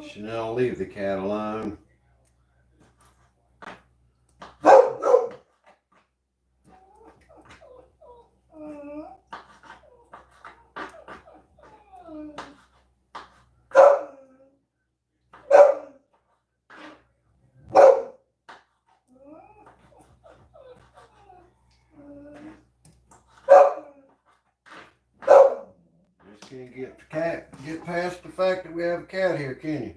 Chanel, leave the cat alone. Just can't get past the fact that we have a cat here, can you?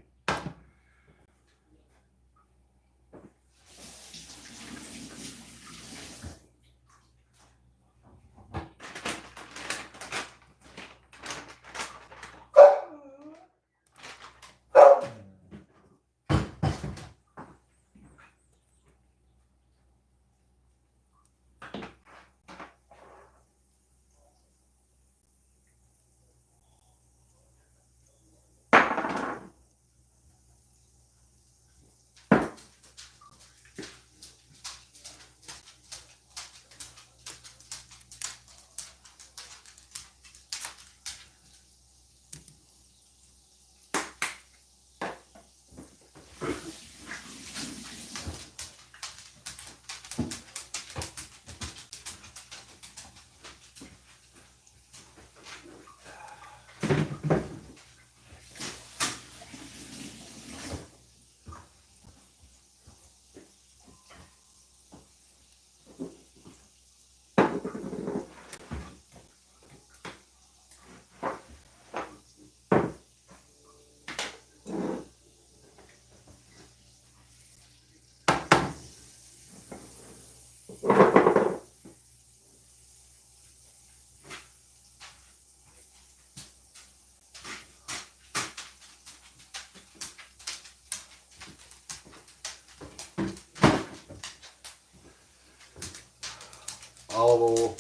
Olive oil,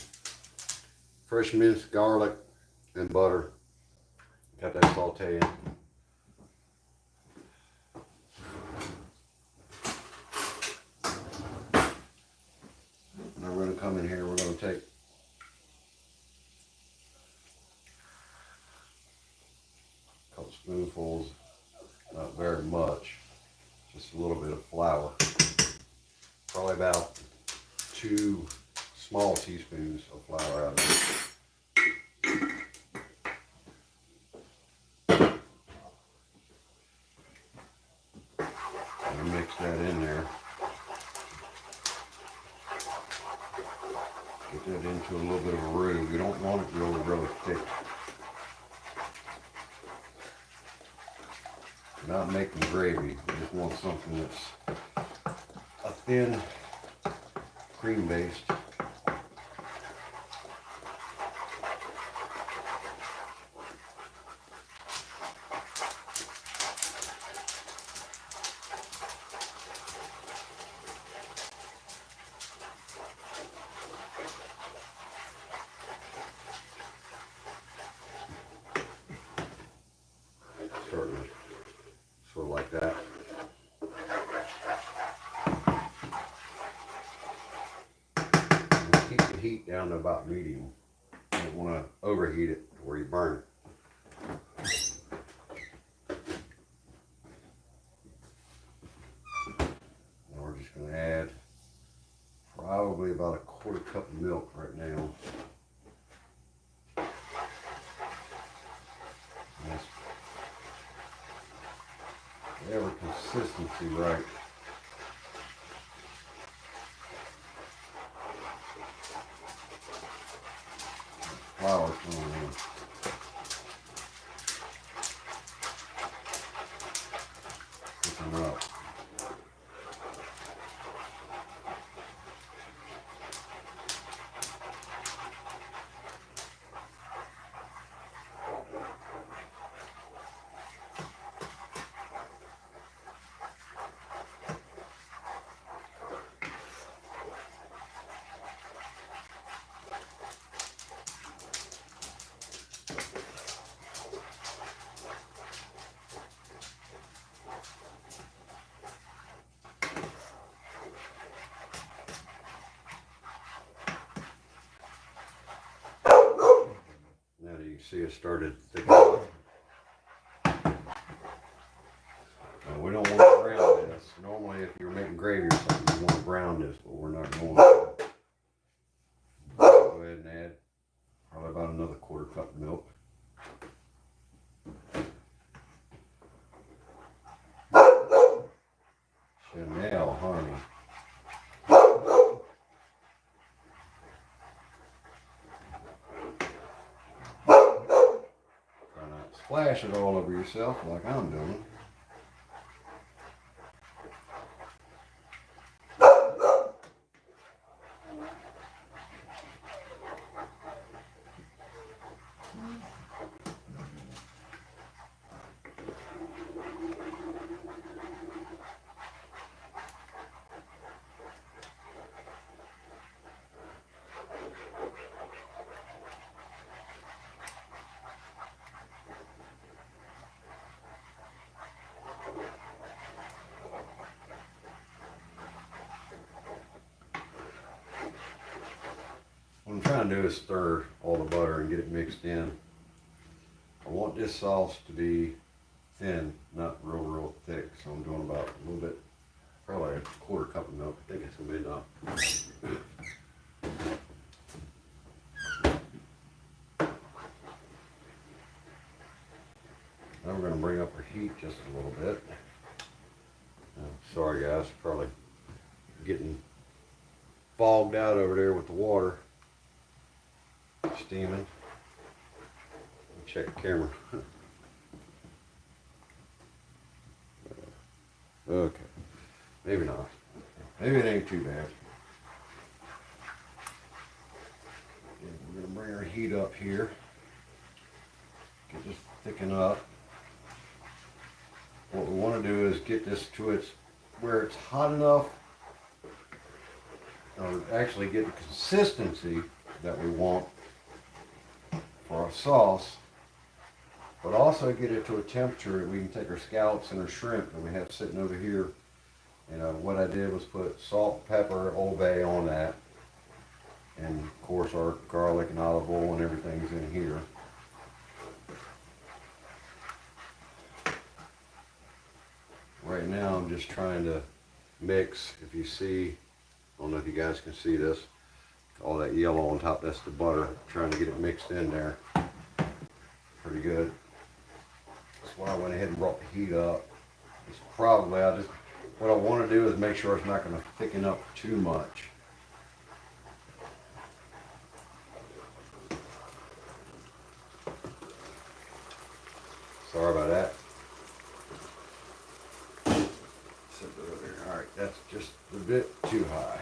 fresh minced garlic, and butter. Got that sauteing. Now we're going to come in here, we're going to take a couple spoonfuls, not very much, just a little bit of flour. Probably about 2 small teaspoons of flour out of it. And mix that in there. Get that into a little bit of a roux. You don't want it really thick. You're not making gravy. You just want something that's a thin cream based. Sort of like that. And keep the heat down to about medium. You don't want to overheat it to where you burn it. Now we're just going to add probably about a 1/4 cup of milk right now. Whatever consistency right. Flour's going in. Cooking up. See, it started thickening up. splash it all over yourself like I'm doing. What I'm trying to do is stir all the butter and get it mixed in. I want this sauce to be thin, not real thick, so I'm doing about a little bit, probably a quarter cup of milk. I think it's gonna be enough. Now we're gonna bring up our heat just a little bit. Sorry guys, probably getting fogged out over there with the water steaming. Check the camera. Okay, maybe not. Maybe it ain't too bad. Okay, we're gonna bring our heat up here. Get this thicken up. What we want to do is get this to where it's hot enough, or actually get the consistency that we want for our sauce, but also get it to a temperature that we can take our scallops and our shrimp that we have sitting over here. And what I did was put salt, pepper, Old Bay on that, and of course our garlic and olive oil and everything's in here. Right now I'm just trying to mix. If you see, I don't know if you guys can see this, all that yellow on top, that's the butter. I'm trying to get it mixed in there pretty good. That's why I went ahead and brought the heat up. It's probably, what I want to do is make sure it's not going to thicken up too much. Sorry about that. Alright, that's just a bit too high.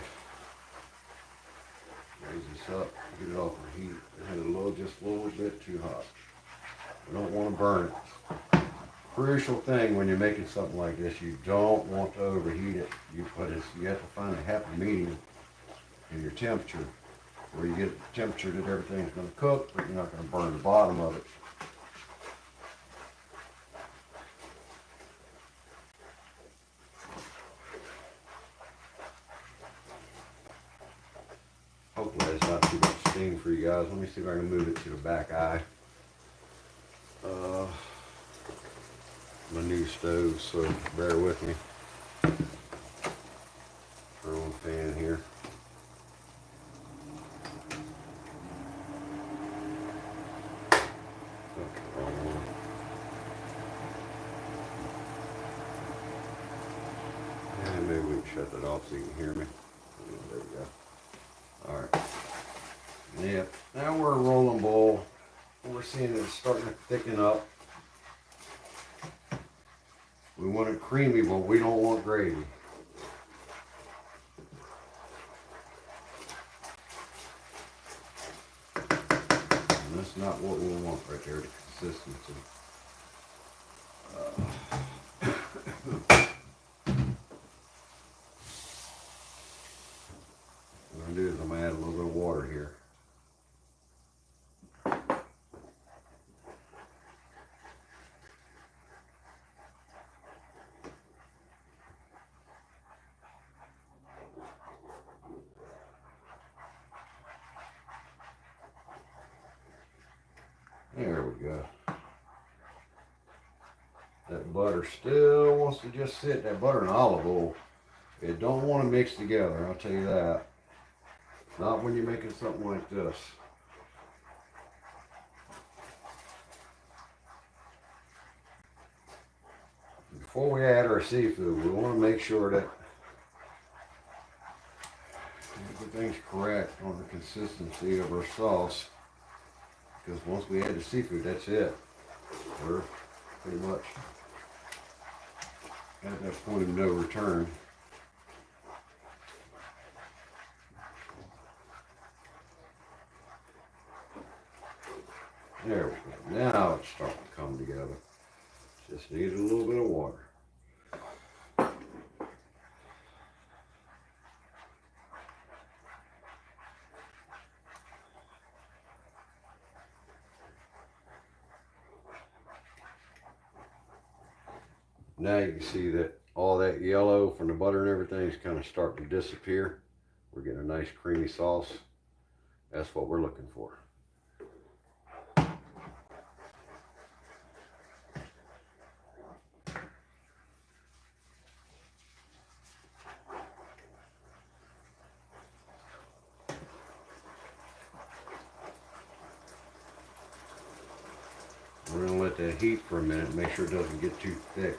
Raise this up, get it off the heat. It had just a little bit too hot. We don't want to burn it. Crucial thing when you're making something like this, you don't want to overheat it. You have to find a happy medium in your temperature, where you get the temperature that everything's going to cook, but you're not going to burn the bottom of it. Hopefully it's not too much steam for you guys. Let me see if I can move it to the back eye. My new stove, so bear with me. Turn on the fan here. Okay, wrong one. And maybe we can shut that off so you can hear me. There we go. Alright. Yep. Now we're a rolling bowl. We're seeing it's starting to thicken up. We want it creamy, but we don't want gravy. And that's not what we want right there, the consistency. What I'm going to do is I'm going to add a little bit of water here. There we go. That butter still wants to just sit. That butter and olive oil, it don't want to mix together, I'll tell you that. Not when you're making something like this. Before we add our seafood, we want to make sure that everything's correct on the consistency of our sauce. Because once we add the seafood, that's it. We're pretty much at that point of no return. There we go. Now it's starting to come together. Just needs a little bit of water. Now you can see that all that yellow from the butter and everything is kind of starting to disappear. We're getting a nice creamy sauce. That's what we're looking for. We're going to let that heat for a minute, make sure it doesn't get too thick.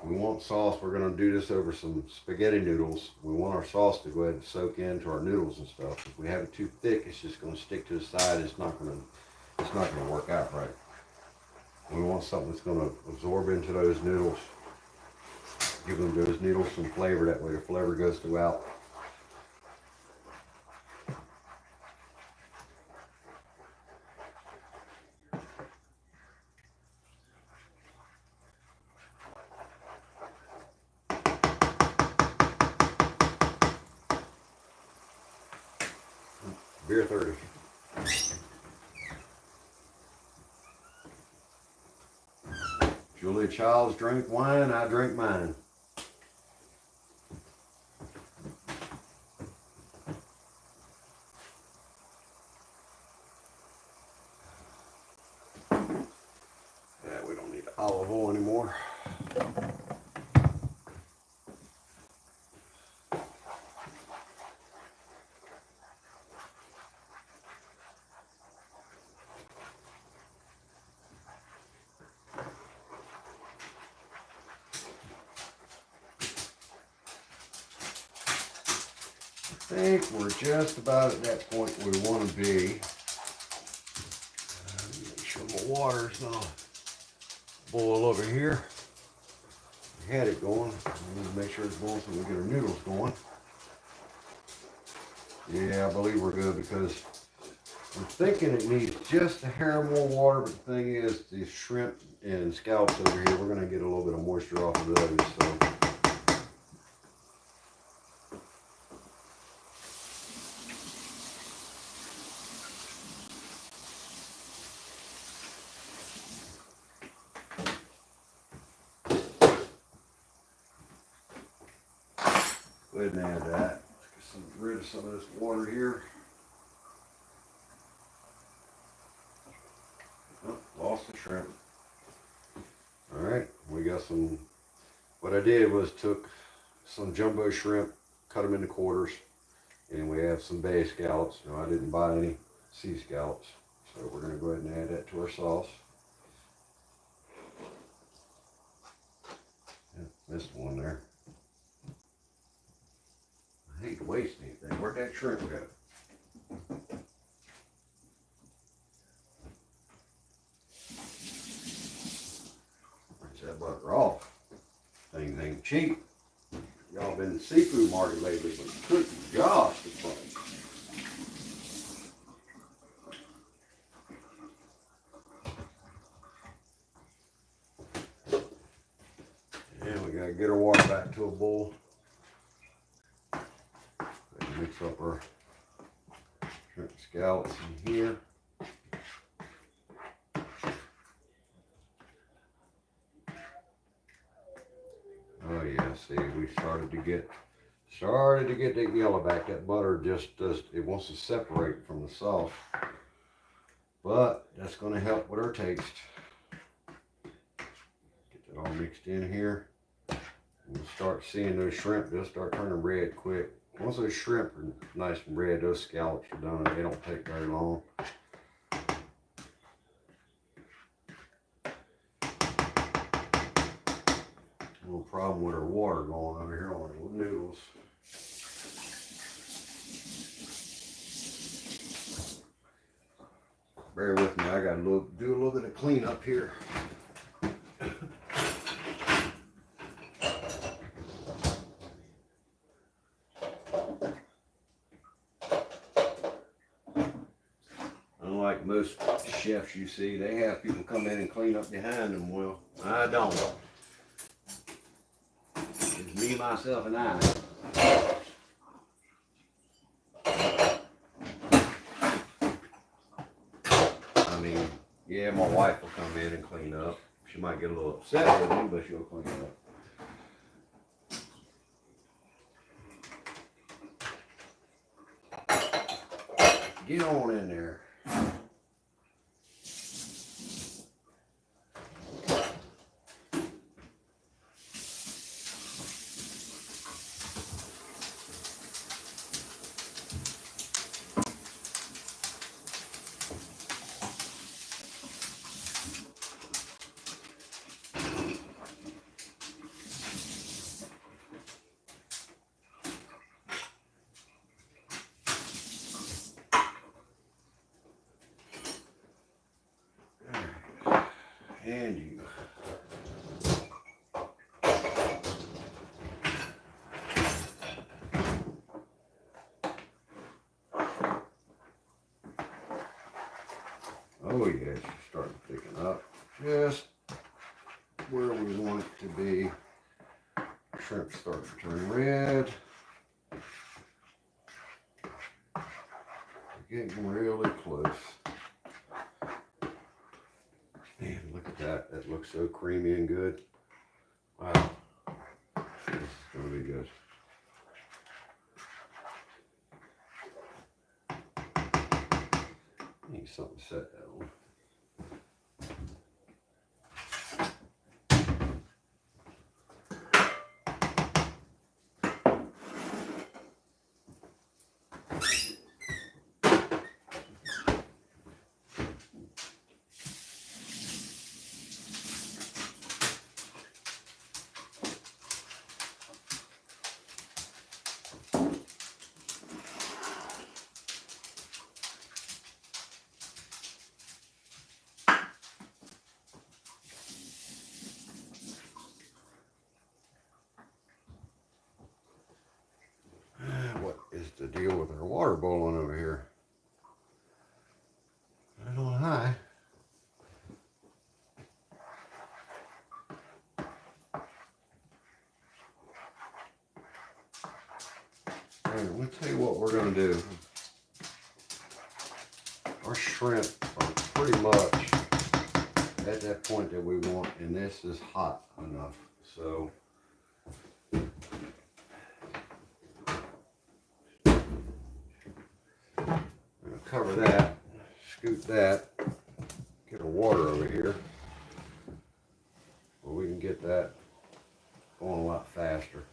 We want sauce. We're going to do this over some spaghetti noodles. We want our sauce to go ahead and soak into our noodles and stuff. If we have it too thick, it's just going to stick to the side. It's not going to work out right. We want something that's going to absorb into those noodles. Give those noodles some flavor. That way the flavor goes throughout. Beer 30. Julia Childs drink wine, I drink mine. Yeah, we don't need olive oil anymore. I think we're just about at that point we want to be. Make sure my water's not boil over here. We had it going. We need to make sure it's boiling so we get our noodles going. Yeah, I believe we're good because I'm thinking it needs just a hair more water, but the thing is, the shrimp and scallops over here, we're going to get a little bit of moisture off of those. So. Go ahead and add that. Let's get rid of some of this water here. Oh, lost the shrimp. Alright, we got some. What I did was took some jumbo shrimp, cut them into quarters, and we have some bay scallops. No, I didn't buy any sea scallops. So we're going to go ahead and add that to our sauce. Yeah, missed one there. I hate to waste anything. Where'd that shrimp go? Rinse that butter off. Things ain't cheap. Y'all been in the seafood market lately, but good gosh, the price. And we gotta get our water back to a boil. Mix up our shrimp and scallops in here. Oh yeah, see, we started to get that yellow back. That butter just does, it wants to separate from the sauce. But that's going to help with our taste. Get that all mixed in here. We'll start seeing those shrimp, they'll start turning red quick. Once those shrimp are nice and red, those scallops are done. They don't take very long. A little problem with our water going over here on our noodles. Bear with me, I gotta do a little bit of cleanup here. Unlike most chefs you see, they have people come in and clean up behind them. Well, I don't. It's me, myself, and I. I mean, yeah, my wife will come in and clean up. She might get a little upset with me, but she'll clean up. Get on in there. And you. Oh yeah, it's starting picking up just where we want it to be. Shrimp start to turn red. Getting really close. Man, look at that. That looks so creamy and good. Wow. This is going to be good. Need something to set that on. What is the deal with our water boiling over here? Right on high. Alright, let me tell you what we're going to do. Our shrimp are pretty much at that point that we want, and this is hot enough. So cover that, scoot that, get our water over here, where we can get that going a lot faster.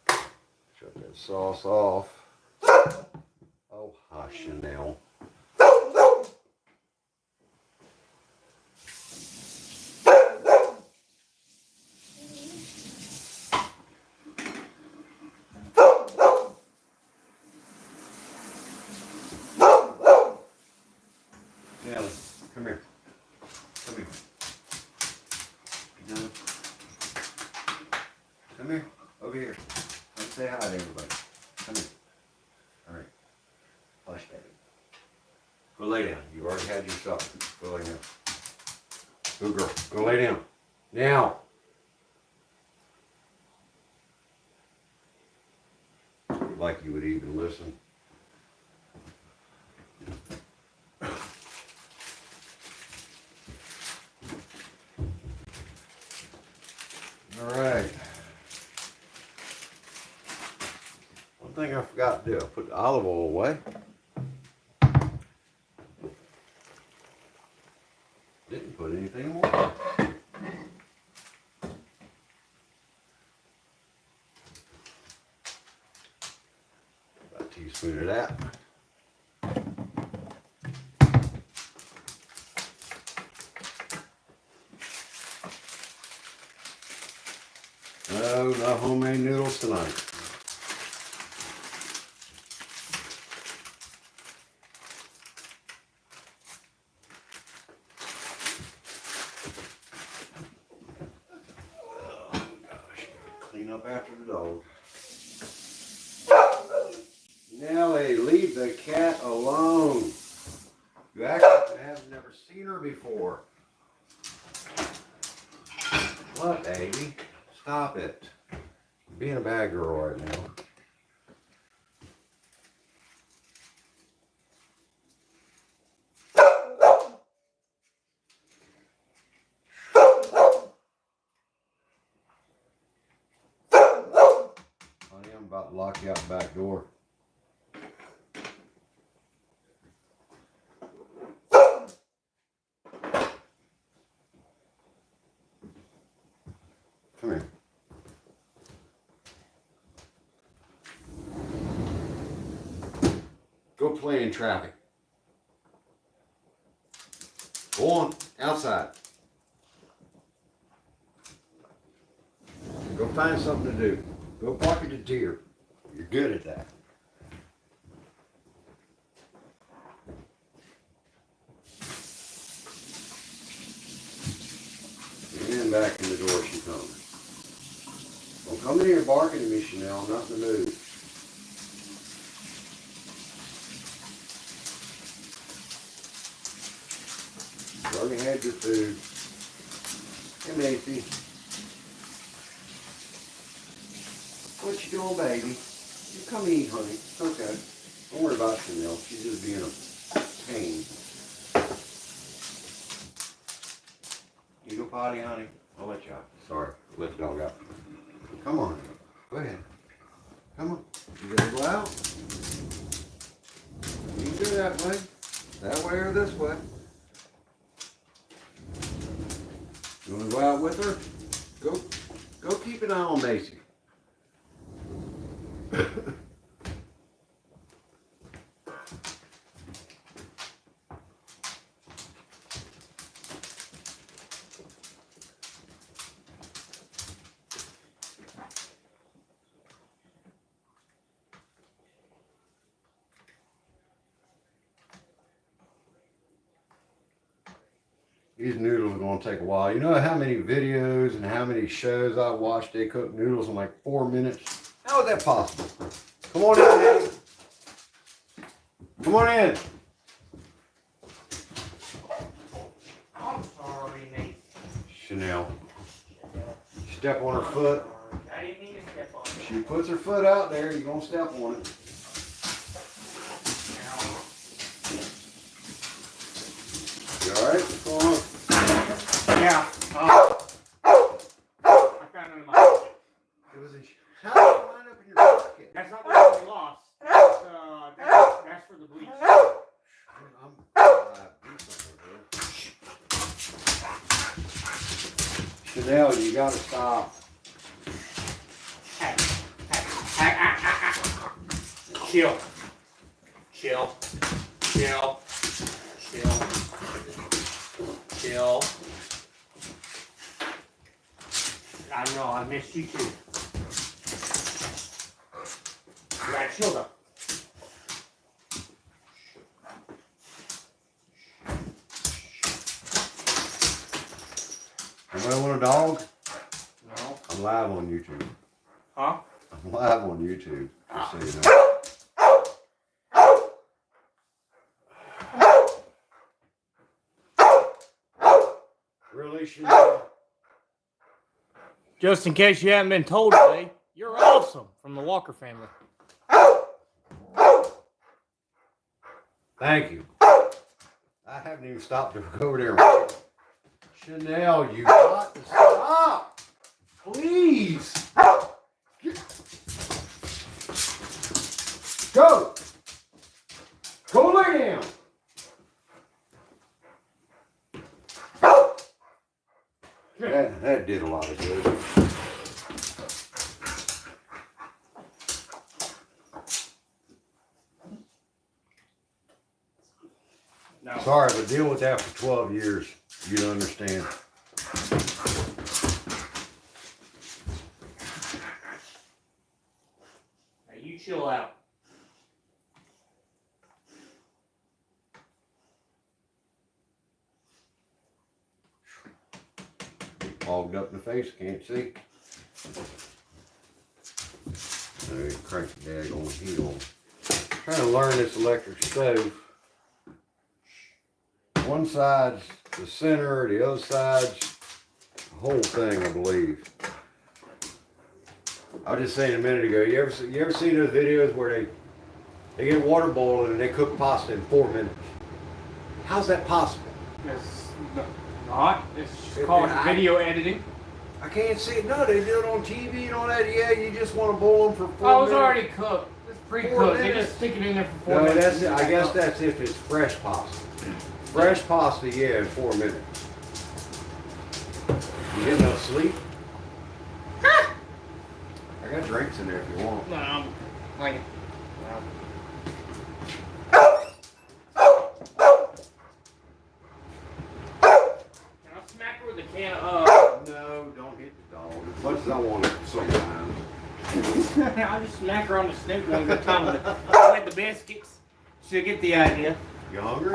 Shut that sauce off. Oh, hush now. Come here. Come here. No. Come here. Over here. Come say hi to everybody. Come here. All right. Hush, baby. Go lay down. You've already had your supper. Go lay down. Good girl. Go lay down. Now. Like you would even listen. All right. One thing I forgot to do, I put the olive oil away. Didn't put anything more. About a teaspoon of that. No, not homemade noodles tonight. clean up after the dog. Nellie, leave the cat alone. You actually have never seen her before. What, baby? Stop it. You're being a bad girl right now. Honey, I'm about to lock you out the back door. Come here. Go play in traffic. Go on, outside. Go find something to do. Go bark at the deer. You're good at that. And back in the door she comes. Don't come in here barking at me, Chanel. I'm not in the mood. You already had your food. Hey, Macy. What you doing, baby? You come eat, honey. It's okay. Don't worry about Chanel. She's just being a pain. You go potty, honey? I'll let you out. Sorry, let the dog out. Come on. Go ahead. Come on. You gonna go out? You can do it that way. That way or this way. You wanna go out with her? Go keep an eye on Macy. These noodles are going to take a while. You know how many videos and how many shows I watched they cook noodles in like 4 minutes? How is that possible? Come on in, Daddy. Come on in. I'm sorry, Nate. Chanel. Step on her foot. I didn't mean to step on it. She puts her foot out there, you're going to step on it. You alright? What's going on? Yeah. I found it in my pocket. It was how did it wind up in your pocket? That's not the one we lost. That's for the bleach. I'm Chanel, you gotta stop. Chill. Chill. Chill. Chill. Chill. I know, I missed you too. You gotta chill though. Anybody want a dog? No. I'm live on YouTube. Huh? I'm live on YouTube, just so you know. Really, Chanel? Just in case you haven't been told today, you're awesome from the Walker family. Thank you. I haven't even stopped to go over there and wait. Chanel, you got to stop. Please. Go. Go lay down. That did a lot of good. No. Sorry, but deal with that for 12 years. You don't understand. Now you chill out. Fogged up in the face, can't see. So crank the daggone heat on. Trying to learn this electric stove. One side's the center, the other side's the whole thing, I believe. I was just saying a minute ago, you ever seen those videos where they get water boiling and they cook pasta in 4 minutes? How's that possible? It's not. It's called video editing. I can't see it. No, they do it on TV and all that. Yeah, you just want to boil them for 4 minutes. Oh, it's already cooked. It's pre-cooked. They just stick it in there for 4 No, minutes. I guess that's if it's fresh pasta. Fresh pasta, yeah, in 4 minutes. You get enough sleep? I got drinks in there if you want. No, I'm like it. Can I smack her with a can of No, don't hit the dog. As much as I want it sometimes. I'll just smack her on the snoot one good time with the biscuits. She'll get the idea. You hungry?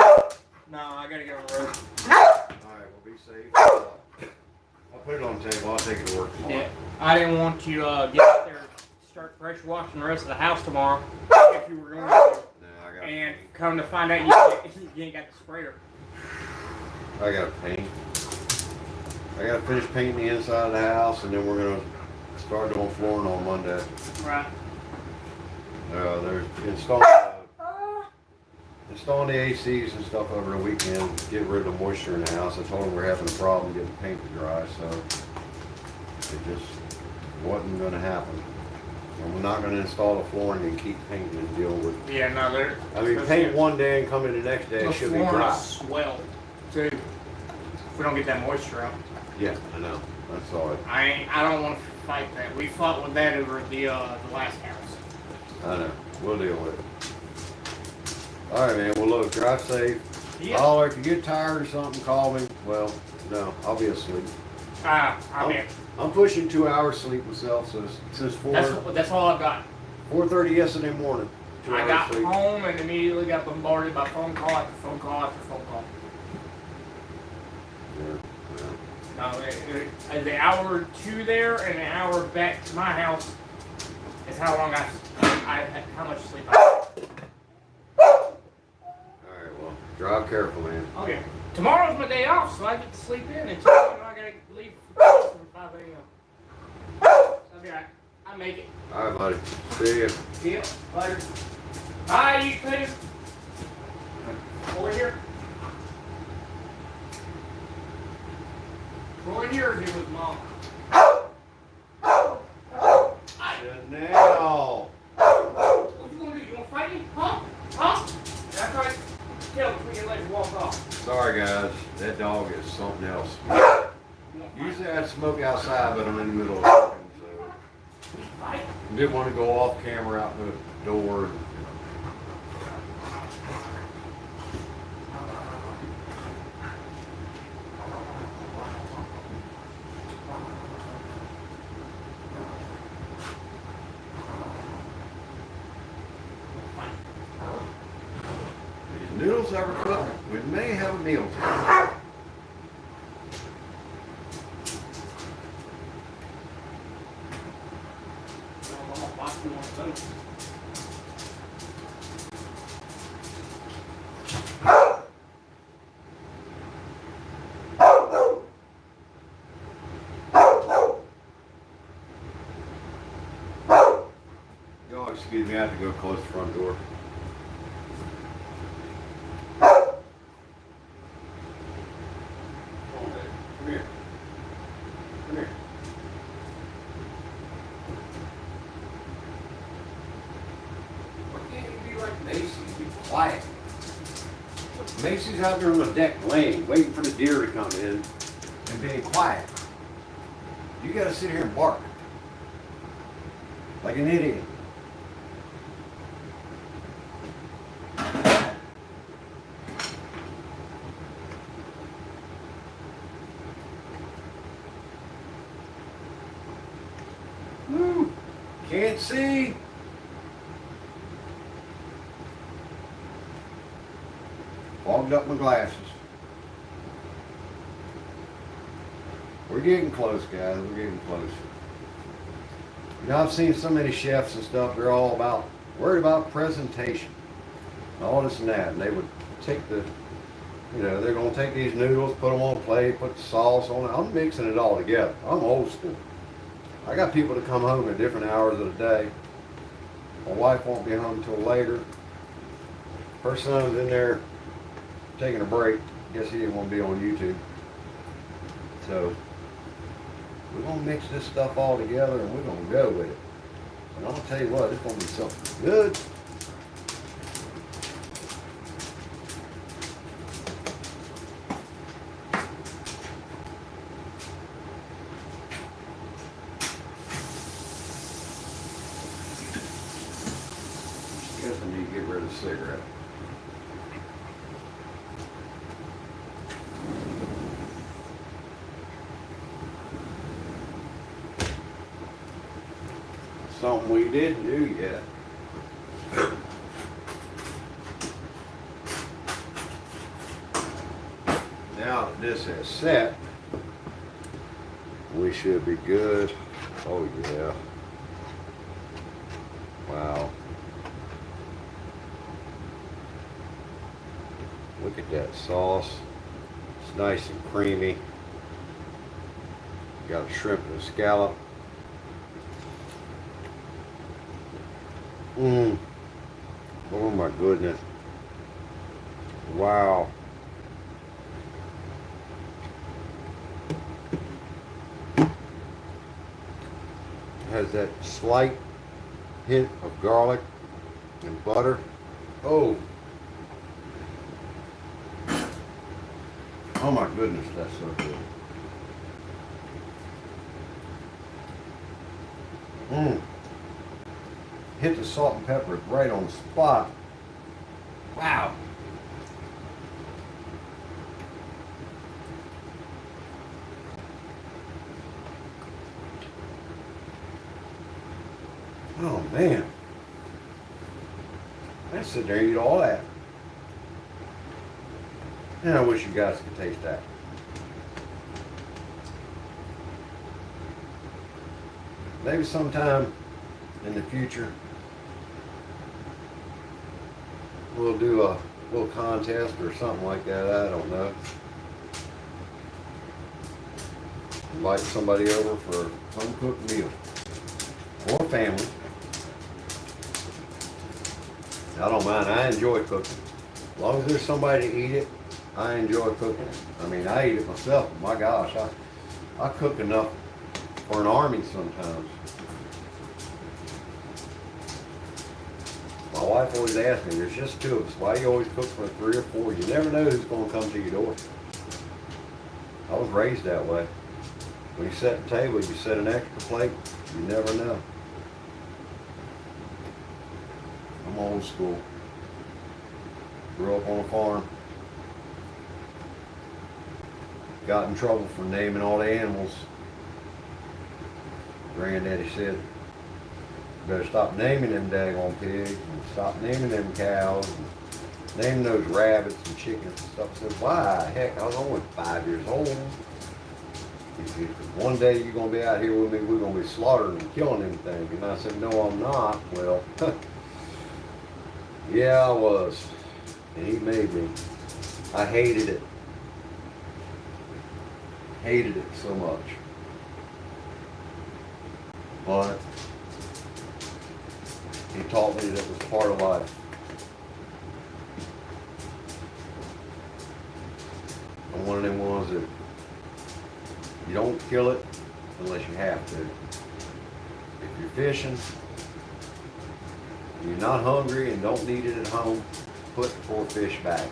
No, I gotta get on the road. Alright, well be safe. I'll put it on the table. I'll take it to work tomorrow. Yeah, I didn't want to get out there and start pressure washing the rest of the house tomorrow if you were going to. No, I got And come to find out you ain't got the sprayer. I got to paint. I got to finish painting the inside of the house, and then we're gonna start doing flooring on Monday. Right. They're installing the ACs and stuff over the weekend, get rid of the moisture in the house. I told them we're having a problem getting paint to dry, so it just wasn't going to happen. And we're not going to install the flooring and keep painting and deal with. Yeah, no, they're. I mean, paint one day and come in the next day, it should be dry. Swell, too. If we don't get that moisture out. Yeah, I know. That's all right. I don't want to fight that. We fought with that over the last house. I know. We'll deal with it. All right, man. Well, look, drive safe. Yeah. Holler if you get tired or something. Call me. Well, no, I'll be asleep. I'm pushing 2 hours sleep myself, so since That's all I've got. 4:30 yesterday morning. 2 I hours got sleep. home and immediately got bombarded by phone call after phone call after phone call. Yeah, No, the hour or two there and an hour back to my house is how long how much sleep I had. all right, well, drive careful, man. Okay. Tomorrow's my day off, so I get to sleep in until I gotta leave from 5 a.m. I'll be alright. I make it. All right, buddy. See ya. See ya later. Bye, you too. Over here. Over here is with Mom. Chanel. What you gonna do? You gonna fight me? Huh? Huh? That's right. Tell him we can let you walk off. Sorry, guys. That dog is something else. Usually I'd smoke outside, but I'm in the middle of something, so Fight. didn't want to go off camera out the door. These noodles ever cooked? We may have a meal today. Oh, excuse me, I have to go close the front door. Come here. Come here. Why can't you be like Macy's? Be quiet. Macy's out there on the deck laying, waiting for the deer to come in and being quiet. You gotta sit here and bark. Like an idiot. Woo! Can't see. Fogged up my glasses. We're getting close, guys. We're getting close. You know, I've seen so many chefs and stuff, they're all worried about presentation. And all this and that. And they would take they're going to take these noodles, put them on a plate, put the sauce on it. I'm mixing it all together. I'm old school. I got people that come home at different hours of the day. My wife won't be home till later. Her son was in there taking a break. Guess he didn't want to be on YouTube. So we're going to mix this stuff all together and we're going to go with it. And I'll tell you what, it's going to be something good. Guess I need to get rid of the cigarette. Something we didn't do yet. Now that this has set, we should be good. Oh yeah. Wow. Look at that sauce. It's nice and creamy. Got a shrimp and scallop. Oh my goodness. Wow. Has that slight hint of garlic and butter. Oh. Oh my goodness, that's so good. Hit the salt and pepper right on the spot. Wow. Oh man. I sit there and eat all that. And I wish you guys could taste that. Maybe sometime in the future we'll do a little contest or something like that. I don't know. Invite somebody over for a home cooked meal or family. I don't mind. I enjoy cooking. As long as there's somebody to eat it, I enjoy cooking it. I mean, I eat it myself. My gosh, I cook enough for an army sometimes. My wife always asks me, there's just two of us. Why do you always cook for 3 or 4? You never know who's going to come to your door. I was raised that way. When you set the table, you set an extra plate. You never know. I'm old school. Grew up on a farm. Got in trouble for naming all the animals. Granddaddy said, you better stop naming them daggone pigs and stop naming them cows and name those rabbits and chickens and stuff. I said, why? Heck, I was only 5 years old. He said, one day you're going to be out here with me, we're going to be slaughtering and killing them things. And I said, no, I'm not. Well, yeah, I was. And he made me. I hated it. Hated it so much. But he taught me that it was part of life. I'm one of them ones that you don't kill it unless you have to. If you're fishing, and you're not hungry and don't need it at home, put the poor fish back.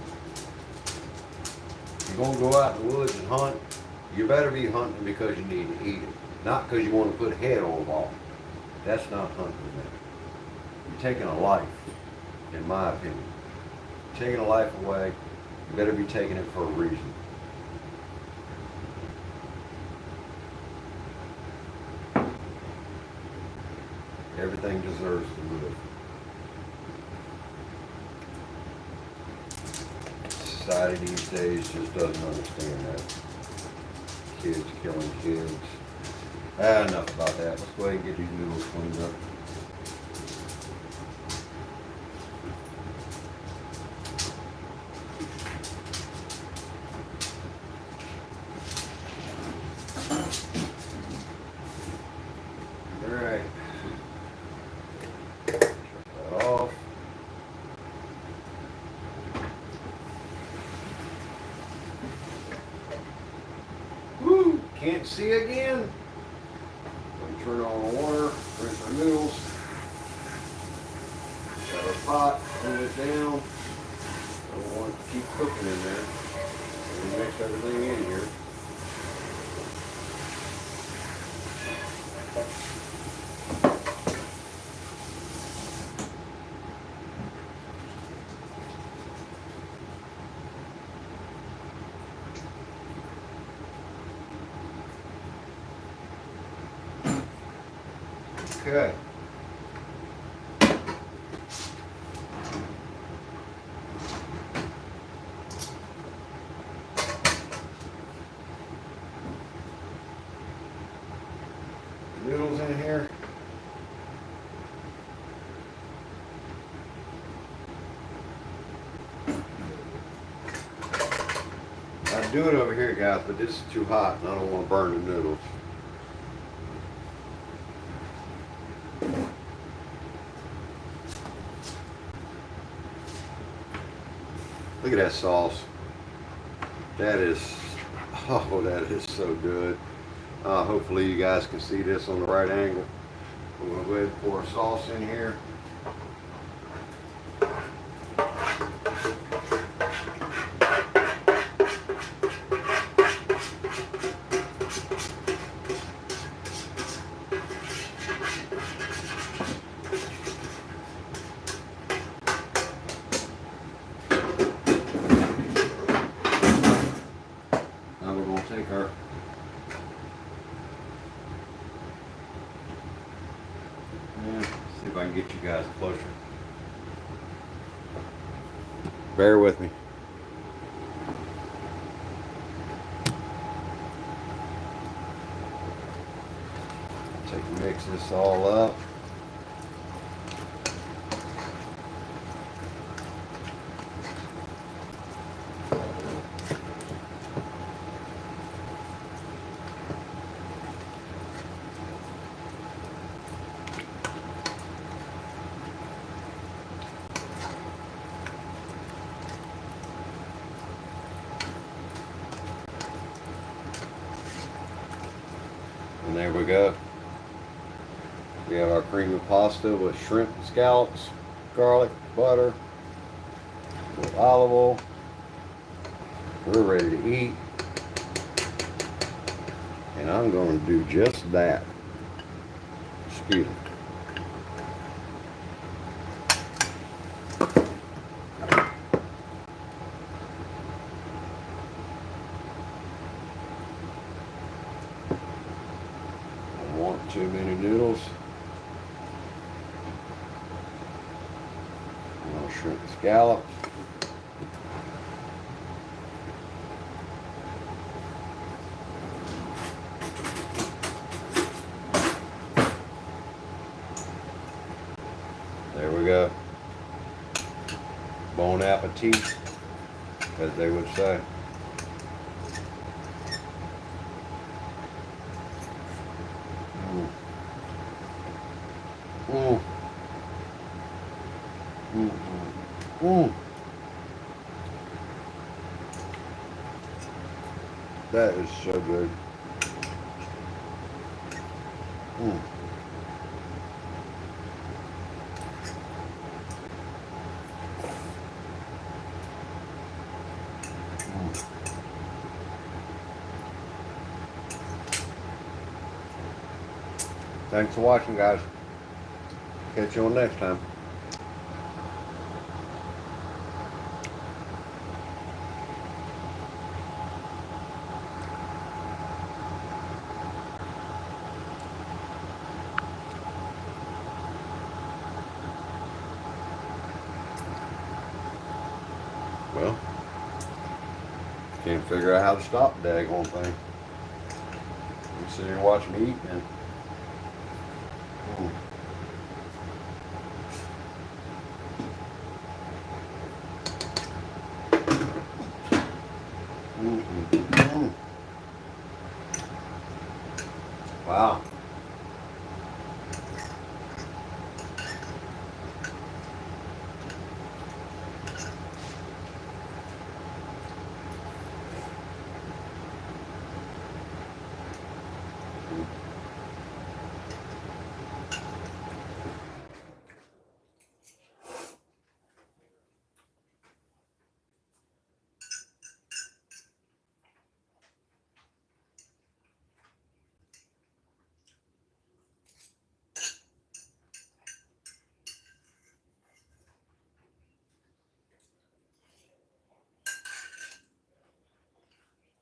If you're going to go out in the woods and hunt, you better be hunting because you need to eat it. Not because you want to put a head on the ball. That's not hunting, man. You're taking a life, in my opinion. You're taking a life away, you better be taking it for a reason. Everything deserves to live. Society these days just doesn't understand that. Kids killing kids. Enough about that. Let's go ahead and get these noodles cleaned up. Alright. Shut that off. Woo! Can't see again. Turn on the water, rinse our noodles. Got our pot, move it down. Don't want it to keep cooking in there. We mix everything in here. Okay. Noodles in here. I'd do it over here, guys, but this is too hot and I don't want to burn the noodles. Look at that sauce. That is, oh, that is so good. Hopefully you guys can see this on the right angle. I'm going to go ahead and pour sauce in here. Now we're going to take our see if I can get you guys closer. Bear with me. Mix this all up. And there we go. We have our cream of pasta with shrimp and scallops, garlic, butter, with olive oil. We're ready to eat. And I'm going to do just that. Excuse me. Don't want too many noodles. Shrimp and scallops. There we go. Bon appetit, as they would say. Mm. Mm. Mm. Mm. That is so good. Mm. Mm. Thanks for watching, guys. Catch you on next time. Well, can't figure out how to stop the daggone thing. sit here and watch me eat, man. Wow.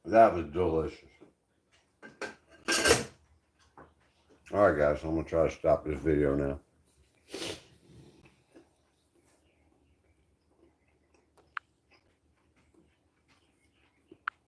That was delicious. All right, guys, I'm gonna try to stop this video now.